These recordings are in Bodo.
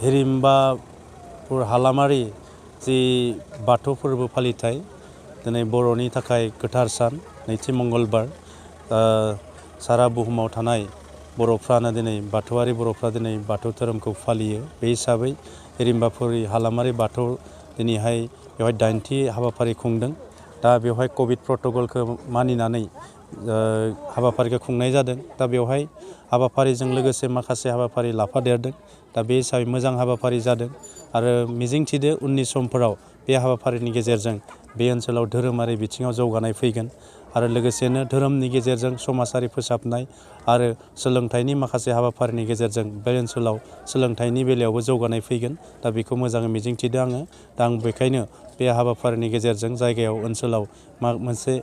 हिरिम्बापुर हालामारि जि बाथौ फोरबो फालिथाय दिनै बर'नि थाखाय गोथार सान नैथि मंगलबार सारा बुहुमाव थानाय बर'फ्रानो दिनै बाथौआरि बर'फ्रा दिनै बाथौ धोरोमखौ फालियो। बे हिसाबै हिरिम्बापुर हालामारि बाथौ दिनैहाय बेवहाय 8थि हाबाफारि खुंदों। दा बेवहाय कभिड प्रट'कलखौ मानिनानै हाबाफारिखौ खुंनाय जादों। दा बेवहाय हाबाफारिजों लोगोसे माखासे हाबाफारि लाफादेरदों। दा बे हिसाबै मोजां हाबाफारि जादों आरो मिजिंथिदो उननि समफोराव बे हाबाफारिनि गेजेरजों बे ओनसोलाव धोरोमारि बिथिङाव जौगानाय फैगोन आरो लोगोसेनो धोरोमनि गेजेरजों समाजारि फोसाबनाय आरो सोलोंथाइनि माखासे हाबाफारिनि गेजेरजों बे ओनसोलाव सोलोंथाइनि बेलायावबो जौगानाय फैगोन। दा बेखौ मोजाङै मिजिंथिदों आङो। दा आं बेखायनो बे हाबाफारिनि गेजेरजों जायगायाव ओनसोलाव मोनसे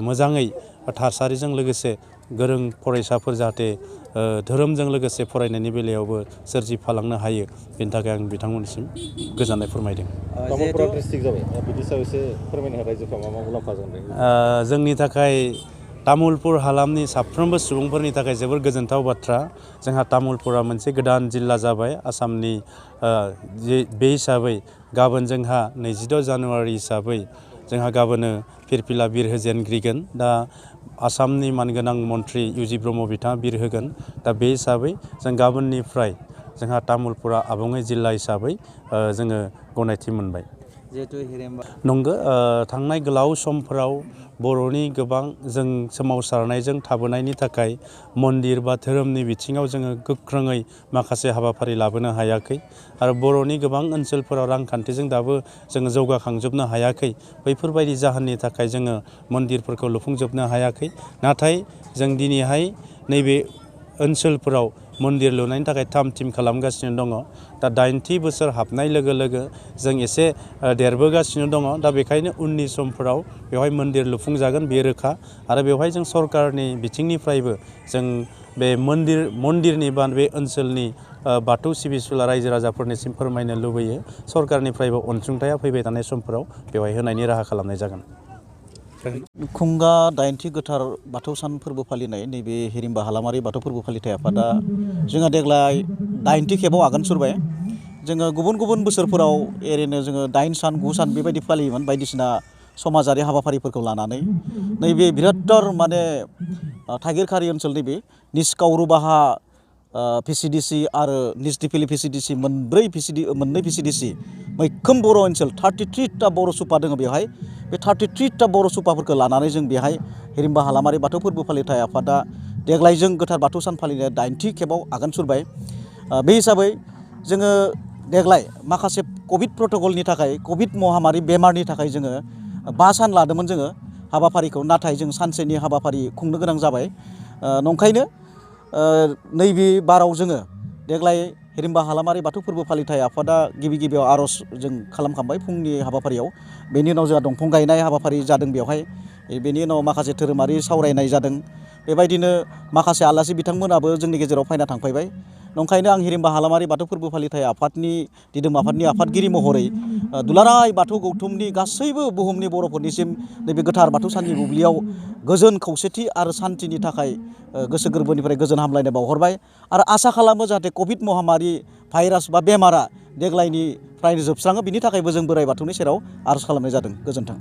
मोजाङै थासारिजों लोगोसे गोरों फरायसाफोर जाहाथे धोरोमजों लोगोसे फरायनायनि बेलायावबो सोरजिफालांनो हायो बेनि थाखाय आं बिथांमोननिसिम गोजोननाय फोरमायदों। जोंनि थाखाय तामुलपुर हालामनि साफ्रोमबो सुबुंफोरनि थाखाय जोबोर गोजोनथाव बाथ्रा। जोंहा तामुलपुरा मोनसे गोदान जिल्ला जाबाय आसामनि। बे हिसाबै गाबोन जोंहा 22 जानुवारि हिसाबै जोंहा गाबोनो फिरफिला बिर होजेनग्रिगोन। दा आसामनि मानगोनां मन्त्रि इउ.जि. ब्रह्म बिथाङा बिर होगोन। दा बे हिसाबै जों गाबोननिफ्राय जोंहा तामुलपुरा आबुङै जिल्ला हिसाबै जोङो गनायथि मोनबाय। नंगौ, थांनाय गोलाव समफोराव बर'नि गोबां जों सोमावसारनायजों थाबोनायनि थाखाय मन्दिर बा धोरोमनि बिथिङाव जोङो गोख्रोङै माखासे हाबाफारि लाबोनो हायाखै आरो बर'नि गोबां ओनसोलफोराव रांखान्थिजों दाबो जोङो जौगाखांजोबनो हायाखै। बैफोरबायदि जाहोननि थाखाय जोङो मन्दिरफोरखौ लुफुंजोबनो हायाखै। नाथाय जों दिनैहाय नैबे ओनसोलफोराव मन्दिर लुनायनि थाखाय थाम थिम खालामगासिनो दङ। दा 8थि बोसोर हाबनाय लोगो लोगो जों एसे देरबोगासिनो दङ। दा बेखायनो उननि समफोराव बेवहाय मन्दिर लुफुंजागोन बे रोखा आरो बेवहाय जों सरकारनि बिथिंनिफ्रायबो जों बे मन्दिरनि बा बे ओनसोलनि बाथौ सिबिसुला रायजो राजाफोरनिसिम फोरमायनो लुबैयो सरकारनिफ्रायबो अनसुंथाया फैबाय थानाय समफोराव बेवहाय होनायनि राहा खालामनाय जागोन। खुंगा 8थि गोथार बाथौ सान फोरबो फालिनाय नैबे हिरिम्बा हालामारि बाथौ फोरबो फालिथाय आफादा जोंहा देग्लाय 8थि खेबाव आगान सुरबाय। जोङो गुबुन गुबुन बोसोरफोराव ओरैनो जोङो 8 सान 9 सान बेबायदि फालियोमोन बायदिसिना समाजारि हाबाफारिफोरखौ लानानै। नैबे बिरादथार माने थागिरखारि ओनसोल नैबे निज काउरुबाहा भिसिडिसि आरो निज दिफिलि भिसिडिसि मोननै भिसिडिसि मैखोम बर' ओनसोल 33टा बर' सुपा दङ बेवहाय। बे 33टा बर' सुपाफोरखौ लानानै जों बेहाय हिरिम्बा हालामारि बाथौ फोरबो फालिथाय आफादा देग्लाय जों गोथार बाथौ सान फालिनाय 8थि खेबाव आगान सुरबाय। बे हिसाबै जोङो देग्लाय माखासे कभिड प्रट'कलनि थाखाय कभिड महामारि बेमारनि थाखाय जोङो 5 सान लादोंमोन जोङो हाबाफारिखौ। नाथाय जों सानसेनि हाबाफारि खुंनो गोनां जाबाय। नंखायनो नैबे बाराव जोङो देग्लाय हिरिम्बा हालामारि बाथौ फोरबो फालिथाय आफादा गिबियाव आर'ज जों खालामखांबाय फुंनि हाबाफारियाव। बेनि उनाव जोंहा दंफां गायनाय हाबाफारि जादों बेवहाय। बेनि उनाव माखासे धोरोमारि सावरायनाय जादों। बेबायदिनो माखासे आलासि बिथांमोनाबो जोंनि गेजेराव फैना थांफायबाय। नंखायनो आं हिरिम्बा हालामारि बाथौ फोरबो फालिथाय आफादनि दिदोम आफादनि आफादगिरि महरै दुलाराय बाथौ गौथुमनि गासैबो बुहुमनि बर'फोरनिसिम नैबे गोथार बाथौ साननि बुब्लियाव गोजोन खौसेथि आरो सान्थिनि थाखाय गोसो गोरबोनिफ्राय गोजोन हामलायनाय बावहरबाय आरो आसा खालामो जाहाथे कभिड महामारि भाइरास बा बेमारा देग्लायनिफ्रायनो जोबस्राङो। बिनि थाखायबो जों बोराइ बाथौनि सेराव आर'ज खालामनाय जादों। गोजोन्थों।